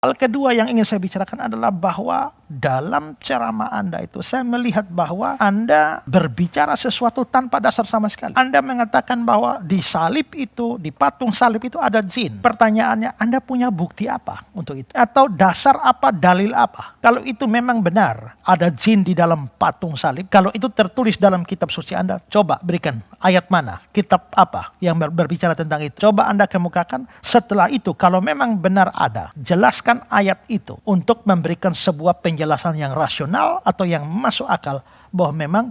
Hal kedua yang ingin saya bicarakan adalah bahwa dalam ceramah Anda itu saya melihat bahwa Anda berbicara sesuatu tanpa dasar sama sekali. Anda mengatakan bahwa di salib itu, di patung salib itu ada jin. Pertanyaannya, Anda punya bukti apa untuk itu? Atau dasar apa, dalil apa? Kalau itu memang benar, ada jin di dalam patung salib. Kalau itu tertulis dalam kitab suci Anda, coba berikan ayat mana, kitab apa yang berbicara tentang itu. Coba Anda kemukakan. Setelah itu, kalau memang benar ada, jelaskan ayat itu untuk memberikan sebuah penjelasan yang rasional atau yang masuk akal bahwa memang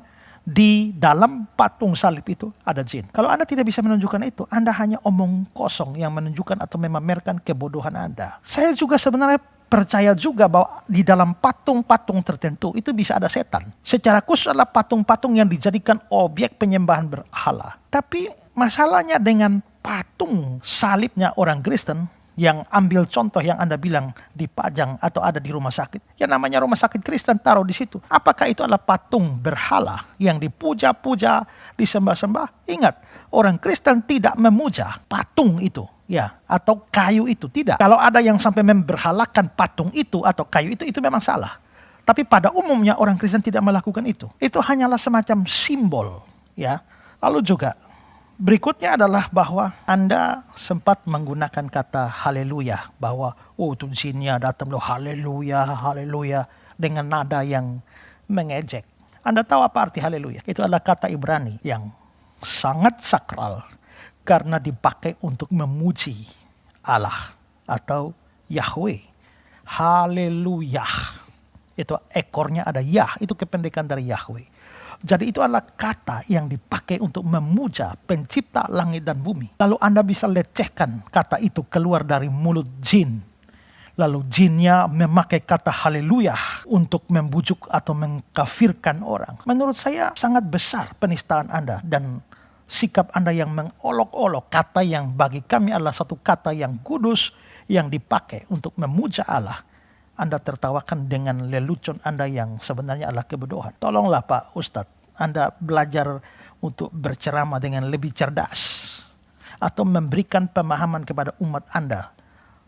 di dalam patung salib itu ada jin. Kalau Anda tidak bisa menunjukkan itu, Anda hanya omong kosong yang menunjukkan atau memamerkan kebodohan Anda. Saya juga sebenarnya percaya juga bahwa di dalam patung-patung tertentu itu bisa ada setan. Secara khusus adalah patung-patung yang dijadikan objek penyembahan berhala. Tapi masalahnya dengan patung salibnya orang Kristen, yang ambil contoh yang Anda bilang dipajang atau ada di rumah sakit. Ya namanya rumah sakit Kristen taruh di situ. Apakah itu adalah patung berhala yang dipuja-puja, disembah-sembah? Ingat, orang Kristen tidak memuja patung itu. Ya, atau kayu itu. Tidak. Kalau ada yang sampai memberhalakan patung itu atau kayu itu memang salah. Tapi pada umumnya orang Kristen tidak melakukan itu. Itu hanyalah semacam simbol. Ya. Lalu juga berikutnya adalah bahwa Anda sempat menggunakan kata haleluya. Bahwa itu jinnya datang loh, haleluya, haleluya. Dengan nada yang mengejek. Anda tahu apa arti haleluya? Itu adalah kata Ibrani yang sangat sakral. Karena dipakai untuk memuji Allah atau Yahweh. Haleluya. Itu ekornya ada Yah, itu kependekan dari Yahweh. Jadi itu adalah kata yang dipakai untuk memuja pencipta langit dan bumi. Lalu Anda bisa lecehkan kata itu keluar dari mulut jin. Lalu jinnya memakai kata haleluya untuk membujuk atau mengkafirkan orang. Menurut saya sangat besar penistaan Anda dan sikap Anda yang mengolok-olok kata yang bagi kami adalah satu kata yang kudus yang dipakai untuk memuja Allah. Anda tertawakan dengan lelucon Anda yang sebenarnya adalah kebodohan. Tolonglah Pak Ustadz, Anda belajar untuk berceramah dengan lebih cerdas. Atau memberikan pemahaman kepada umat Anda.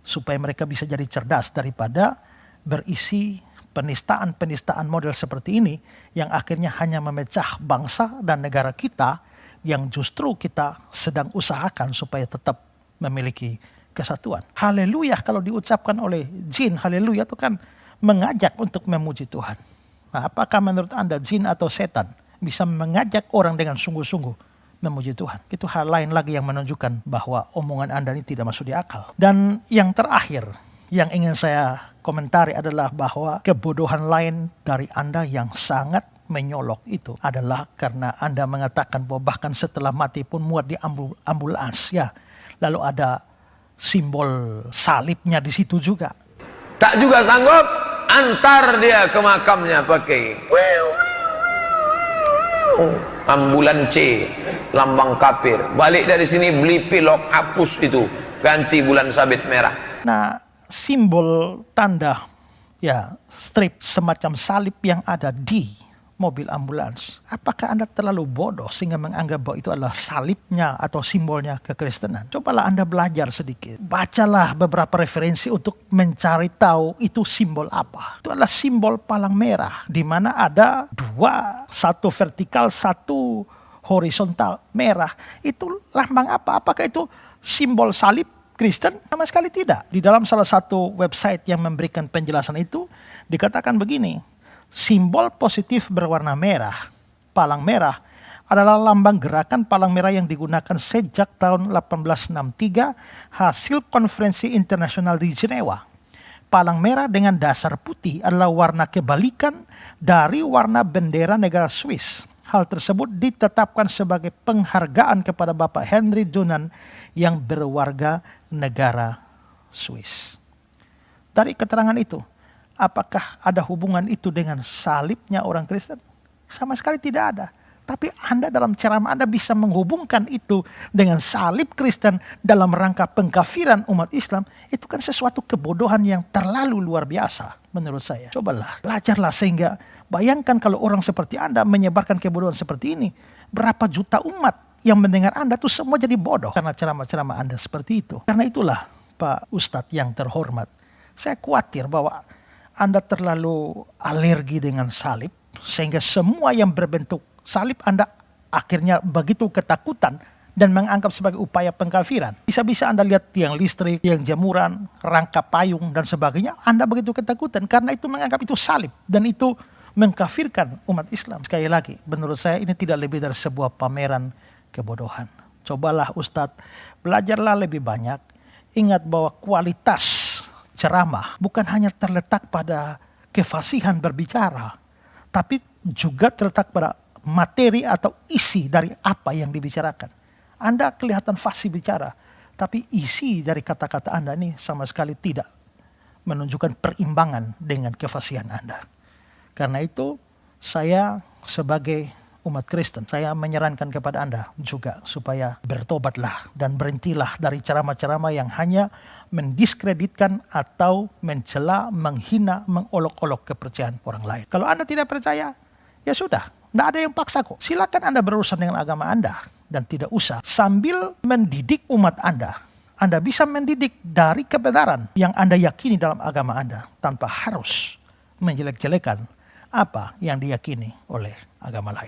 Supaya mereka bisa jadi cerdas daripada berisi penistaan-penistaan model seperti ini. Yang akhirnya hanya memecah bangsa dan negara kita. Yang justru kita sedang usahakan supaya tetap memiliki kesatuan. Haleluya kalau diucapkan oleh jin, haleluya itu kan mengajak untuk memuji Tuhan. Nah, apakah menurut Anda jin atau setan bisa mengajak orang dengan sungguh-sungguh memuji Tuhan? Itu hal lain lagi yang menunjukkan bahwa omongan Anda ini tidak masuk di akal. Dan yang terakhir yang ingin saya komentari adalah bahwa kebodohan lain dari Anda yang sangat menyolok itu adalah karena Anda mengatakan bahwa bahkan setelah mati pun muat di ambulans ya. Lalu ada simbol salibnya di situ juga. Tak juga sanggup, antar dia ke makamnya pakai ambulan C, lambang kafir. Balik dari sini beli pilok, hapus itu, ganti bulan sabit merah. Nah, simbol tanda ya strip semacam salib yang ada di mobil ambulans. Apakah Anda terlalu bodoh sehingga menganggap bahwa itu adalah salibnya atau simbolnya kekristenan? Cobalah Anda belajar sedikit. Bacalah beberapa referensi untuk mencari tahu itu simbol apa. Itu adalah simbol palang merah. Di mana ada dua, satu vertikal, satu horizontal merah. Itu lambang apa? Apakah itu simbol salib Kristen? Sama sekali tidak. Di dalam salah satu website yang memberikan penjelasan itu, dikatakan begini. Simbol positif berwarna merah, palang merah, adalah lambang gerakan palang merah yang digunakan sejak tahun 1863 hasil konferensi internasional di Jenewa. Palang merah dengan dasar putih adalah warna kebalikan dari warna bendera negara Swiss. Hal tersebut ditetapkan sebagai penghargaan kepada Bapak Henry Dunant yang berwarga negara Swiss. Dari keterangan itu, apakah ada hubungan itu dengan salibnya orang Kristen? Sama sekali tidak ada. Tapi Anda dalam ceramah Anda bisa menghubungkan itu dengan salib Kristen dalam rangka pengkafiran umat Islam. Itu kan sesuatu kebodohan yang terlalu luar biasa menurut saya. Cobalah, belajarlah sehingga bayangkan kalau orang seperti Anda menyebarkan kebodohan seperti ini. Berapa juta umat yang mendengar Anda itu semua jadi bodoh karena ceramah-ceramah Anda seperti itu. Karena itulah Pak Ustadz yang terhormat, Saya khawatir bahwa Anda terlalu alergi dengan salib, sehingga semua yang berbentuk salib Anda akhirnya begitu ketakutan dan menganggap sebagai upaya pengkafiran. Bisa-bisa Anda lihat tiang listrik, tiang jemuran, rangka payung, dan sebagainya. Anda begitu ketakutan karena itu menganggap itu salib. Dan itu mengkafirkan umat Islam. Sekali lagi, menurut saya ini tidak lebih dari sebuah pameran kebodohan. Cobalah Ustadz, belajarlah lebih banyak. Ingat bahwa kualitas ceramah bukan hanya terletak pada kefasihan berbicara, tapi juga terletak pada materi atau isi dari apa yang dibicarakan. Anda kelihatan fasih bicara, tapi isi dari kata-kata Anda ini sama sekali tidak menunjukkan perimbangan dengan kefasihan Anda. Karena itu saya sebagai umat Kristen, saya menyarankan kepada Anda juga supaya bertobatlah dan berhentilah dari ceramah-ceramah yang hanya mendiskreditkan atau mencela, menghina, mengolok-olok kepercayaan orang lain. Kalau Anda tidak percaya, ya sudah, tidak ada yang paksa kok. Silakan Anda berurusan dengan agama Anda dan tidak usah sambil mendidik umat Anda. Anda bisa mendidik dari kebenaran yang Anda yakini dalam agama Anda tanpa harus menjelek-jelekan apa yang diyakini oleh agama lain.